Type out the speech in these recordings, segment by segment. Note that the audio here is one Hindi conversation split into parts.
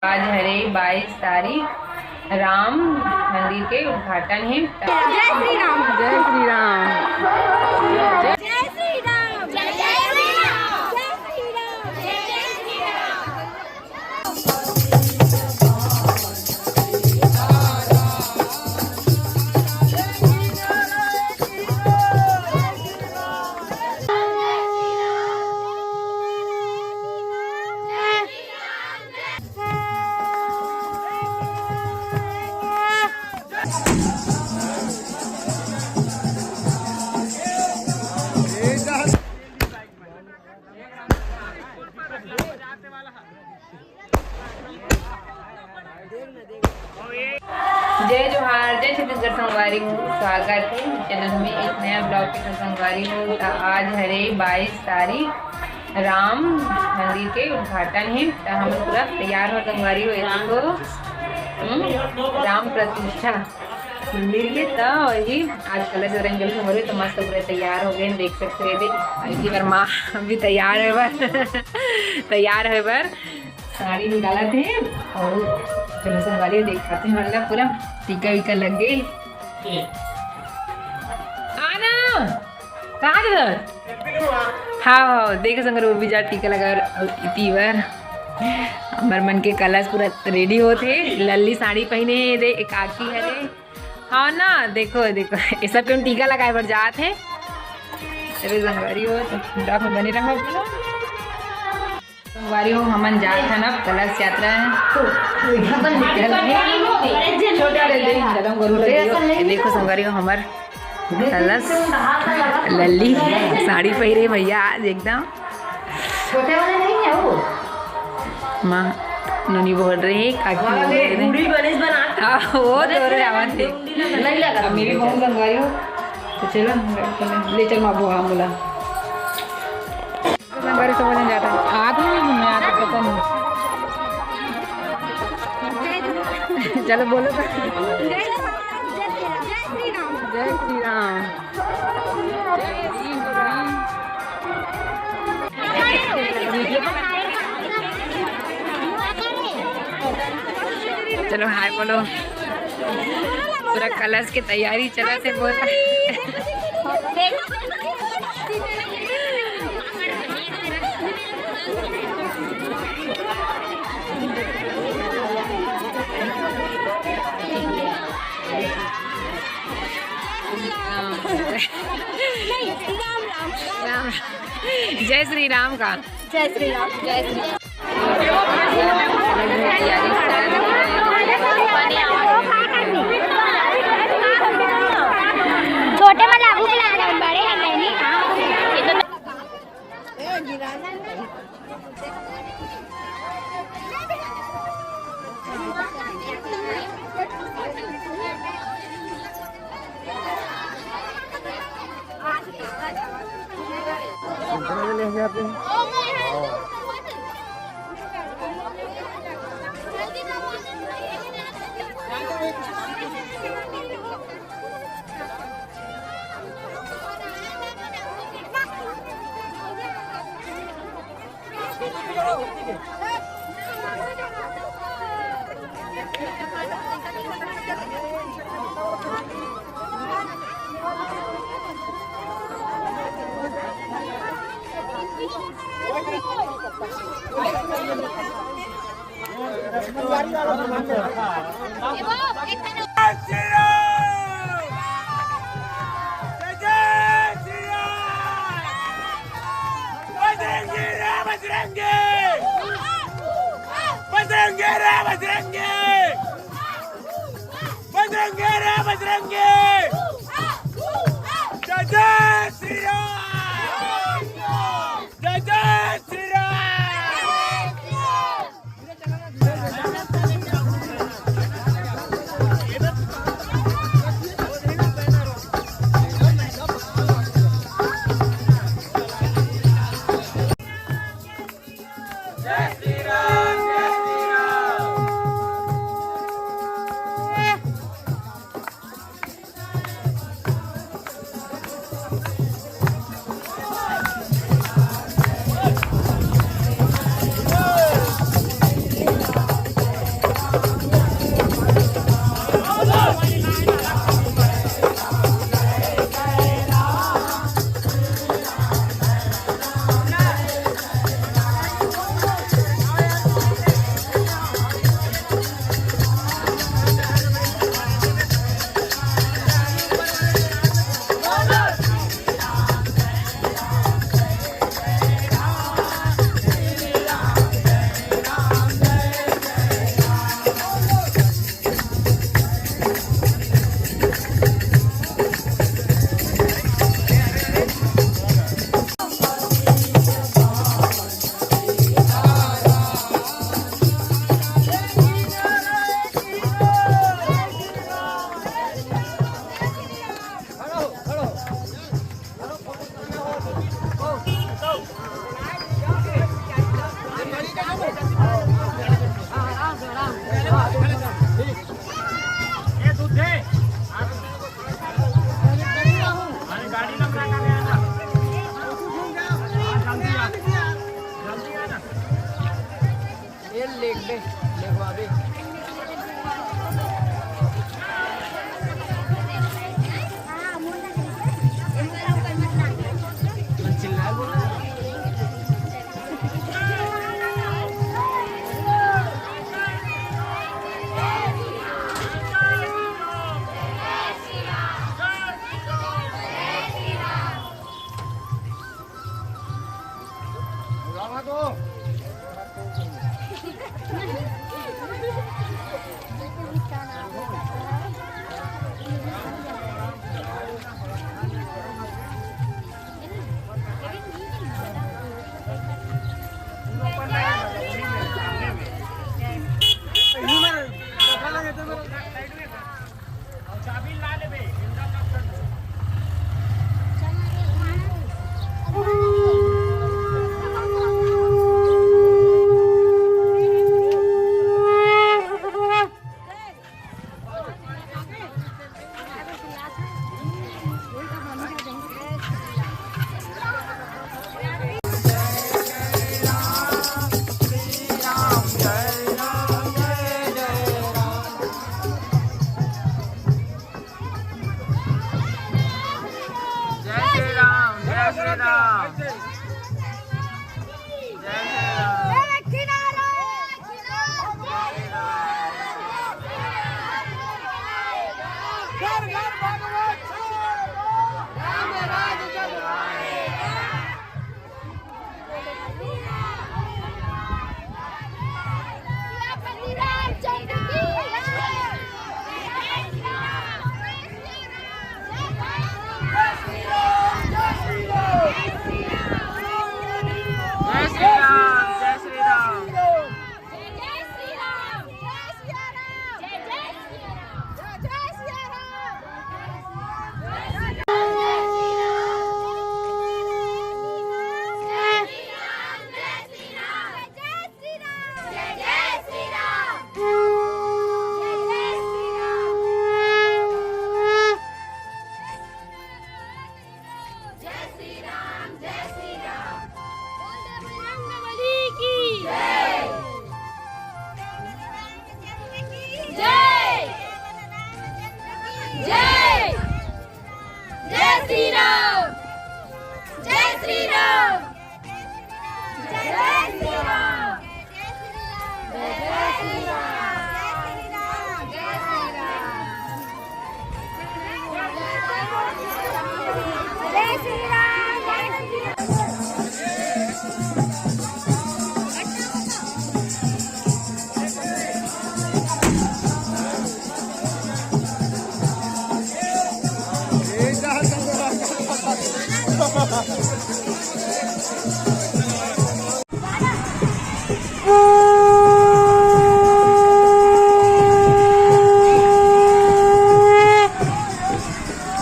आज हरे 22 तारीख राम मंदिर के उद्घाटन है। जय श्री राम। जय श्री राम। जय श्री राम। जय श्री राम। जय श्री राम। जय श्री जय जोहार, जय छत्तीसगढ़ संगवारी हूँ। स्वागत है चैनल में एक नया ब्लॉग के साथ। संगवारी हूँ आज हरे 22 तारीख राम मंदिर के उद्घाटन है। तो हम पूरा तैयार हो संगवारी हो इसको राम प्रतिष्ठा मंदिर के। तो वही आज कलश रंगल से मरे तो मस्त पूरे तैयार हो गए, देख सकते हैं। इसी बार माँ भी तैयार है बार तैयार है बार साड़ी निकाला थे और चलो संगवारी दिखाते हैं। मतलब पूरा टीका वीका लग गए। आना कहाँ थे? हाँ देख संगर वो भी जा टीका लगा। इतनी बार हमार मन के कलश पूरा रेडी होते। लल्ली साड़ी पहने है रे, एक आखी है रे। हाँ ना देखो देखो ये सब पे टीका लगाए पर जात है। चलो संगवारी हो तो डाक में बने रहो। संगवारी हो हमन जात है ना कलश यात्रा है। देखो संगवारी हो हमार कलश लल्ली साड़ी पहरे भैया आज एकदम छोटे वाले नहीं है वो। माँ नोनी बोल रही काकी बना वो तो रहे आवाज थे नहीं लगा मेरी बहू संगवारी हो। तो चलो ले चल माँ बोला बोला संगवारी समझ जाता है। आते नहीं घूमने आते पता नहीं। चलो बोलो जय श्री राम। जय श्री राम। चलो हाय बोलो। पूरा कलश की तैयारी चला से बोल राम। जय श्री राम का जय श्री राम। जय श्री राम। छोटे वाला अबू बुला रहा है, बड़े हैं नहीं।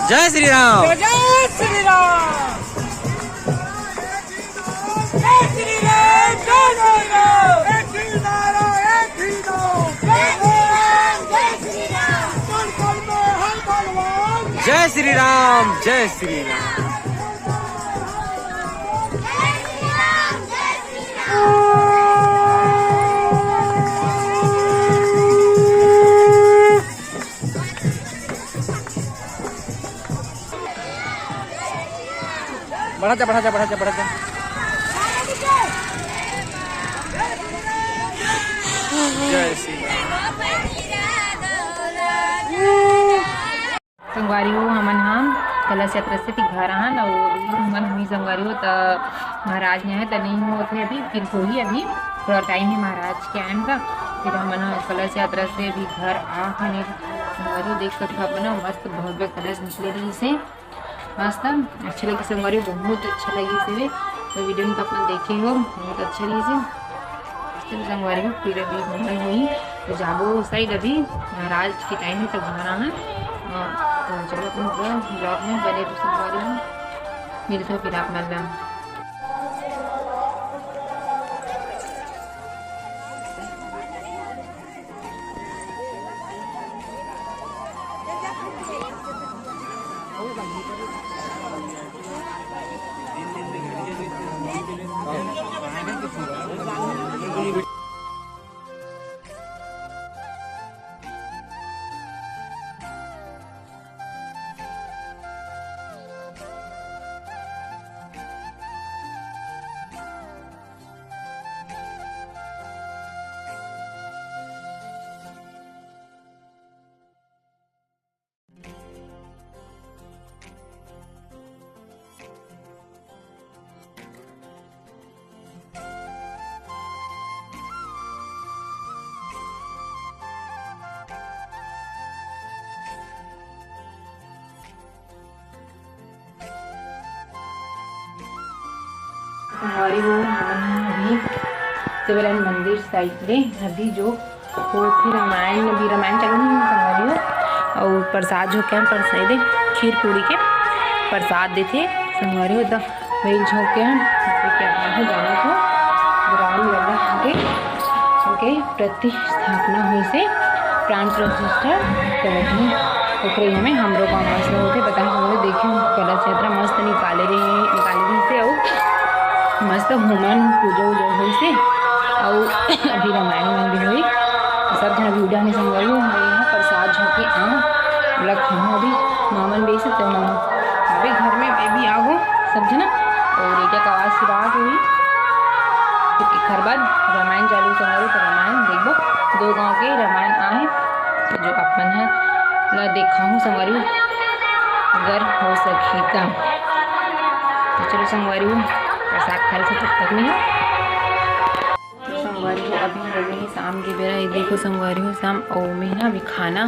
जय श्री राम। जय श्री राम। जय श्री राम। जय श्री राम। एक ही नारा एक ही नाम। जय श्री राम। जय श्री राम। कल कल में हर बलवान। जय श्री राम। जय श्री राम। बढ़ा जा बढ़ा जा बढ़ा जा बढ़ा जा। जय श्री संगवारी हो हमन हम कलश यात्रा से घर आन और हमन हुई संगवारी हो तो महाराज ने है तो नहीं होते अभी फिर होही अभी थोड़ा टाइम है महाराज के आने का फिर हमन कलश यात्रा से अभी घर आ खाने संगवारी देख सकते अपन मस्त भव्य कलश निकले रही से मस्त अच्छा लगी संगवारी बहुत अच्छा लगी से तो वीडियो में तो अपन देखे हो बहुत अच्छा लगी से संगवारी हो फिर अभी घूमने हुई तो जाबो साइड अभी महाराज के टाइम है तो घर आना तो चलो अपन ब्लॉग में बने तो संगवारी हो मिलते हो फिर आप मतलब संगवारी हो हमन अभी शिवरायन मंदिर साइड ले अभी जो होथे रामायण अभी रामायण चलो संगवारी हो और प्रसाद जो क्या प्रसाद दे खीर पूड़ी के प्रसाद देते संगवारी हो तो वही झोंक के क्या हो जाना तो राम लल्ला के प्रतिस्थापना हुई से प्राण प्रतिष्ठा करते ओकरे हमें हमरो गाँव मस्त होते पता है देखे कलश यात्रा मस्त निकाले रही से और मस्त होमन पूजा उजा हुई से और अभी रामायण मन भी हुई सब जन वीडियो में संगवारी हो यहाँ प्रसाद झोंके आम लखा अभी मामन बेस तो अभी घर में बेबी आगो सब जना और एक आवाज़ सुराग हुई फिर एक बाद रामायण चालू संगवारी तो रामायण देखो 2 गांव के रामायण आए तो जो अपन है ला देखा हूँ संगवारी अगर हो सके तो चलो संगवारी हो प्रसाद खा से तब तक नहीं है संगवारी हो अभी हो गई शाम के बेरा ये देखो संगवारी हो शाम और मैं ना अभी खाना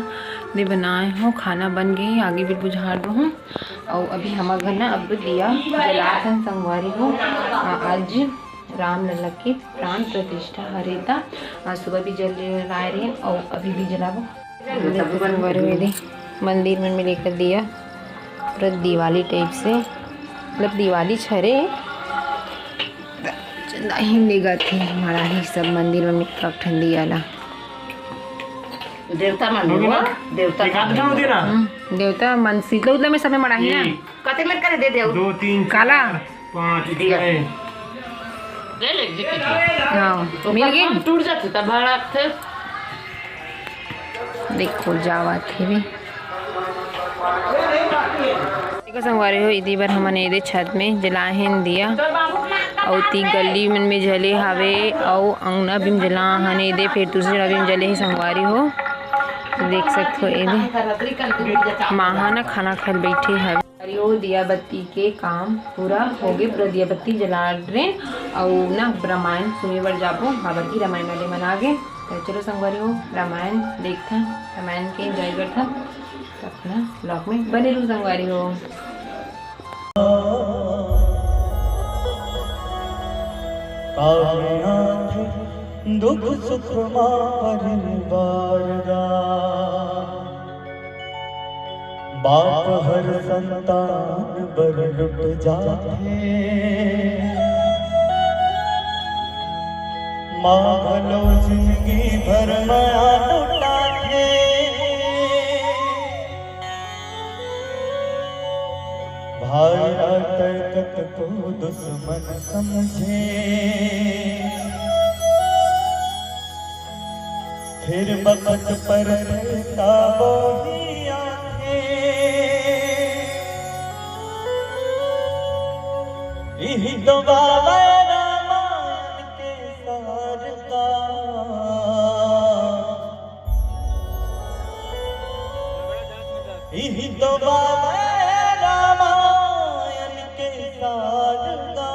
दे बनाए हो खाना बन गई आगे भी बुझा दो हूँ और अभी हमारे घर ना अब दिया जलाथन संगवारी हो आज राम लल्ला के प्राण प्रतिष्ठा हरेता आज सुबह भी जलाए रहे और अभी भी जलाबो संगवारी हो मंदिर में लेकर दिया पूरा दिवाली टाइप से मतलब दिवाली छरे चंदा ही लेगा थे हमारा ही सब मंदिर में कब ठंडी आला देवता मंदिर देवता देवता मन शीतला उतला में सब में मड़ाही ना कते में करे दे दे 2 3 काला 5 दिया दे ले हाँ मिल गई टूट जाते तब भाड़ा थे देखो जावा थे भी देखो संगवारी हो इदी बार हमने इधर छत में जलाहन दिया और ती गली मन में जले हवे और अंगना भी जला हने दे फिर दूसरी जगह भी जले ही संगवारी हो देख सकते हो इधर माँ ना खाना खा बैठे है वो दिया बत्ती के काम पूरा हो गए पूरा दिया बत्ती जला रहे और ना रामायण सुने बर जाबो बाबा की रामायण वाले मना गए तो चलो संगवारी हो रामायण देखता रामायण के एंजॉय करता तो अपना ब्लॉग में बने रहूँ संगवारी हो दुख सुख परिवारदा बाप हर संतान बर लुट जाते माँ भलो जिंदगी भर माया लुटाते भाई तरकत को दुश्मन समझे फिर बखत पर ताबो ही आते यही तो बाबा रामायण के सार का यही तो बाबा रामायण के सार का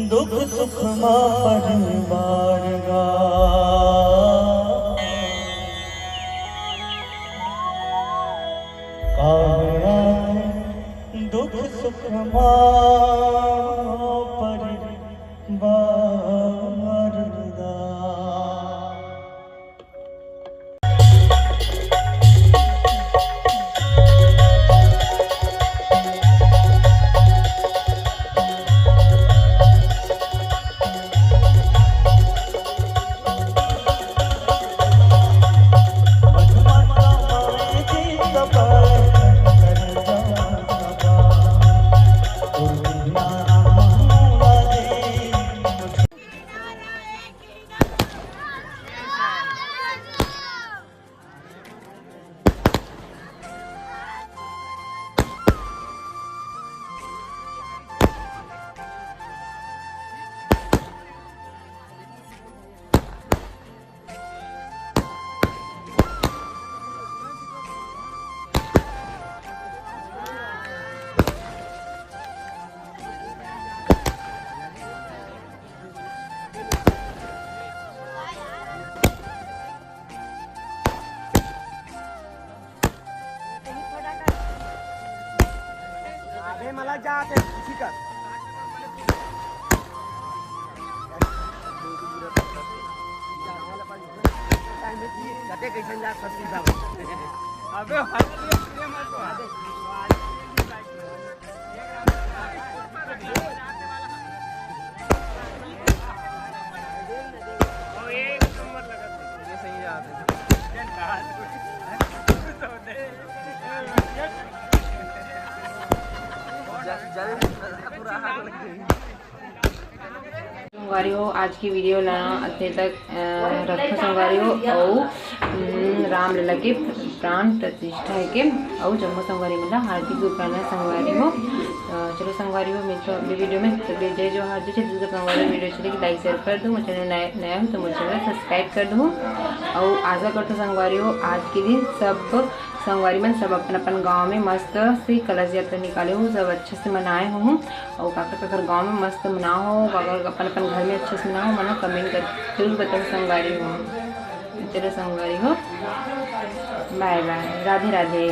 दुख सुख परिवार गा दुख सुख परिवार गा संगवारी हो आज की वीडियो ला अते तक रखो संगवारी हो और राम लला के प्राण प्रतिष्ठा है के और जम्मू संगवारी मतलब हार्दिक शुभकामनाएं संगवारी हो। चलो संगवारी हो मिलते अगली वीडियो में। तो जय जो हार्दिक जो संगवारी वीडियो चले कि लाइक शेयर कर दूँ, मुझे नया हो तो मुझे चैनल सब्सक्राइब कर दूँ और आशा करते संगवारी हो आज के दिन सब संगवारी में सब अपन अपन गांव में मस्त से कलश यात्रा निकाले हो, सब अच्छे से मनाए हो और काकर गांव में मस्त मनाओ हो, काकर अपन अपन घर में अच्छे से मनाओ, मनो कमेंट कर जरूर बताओ संगवारी हो। चलो संगवारी हो, बाय बाय, राधे राधे।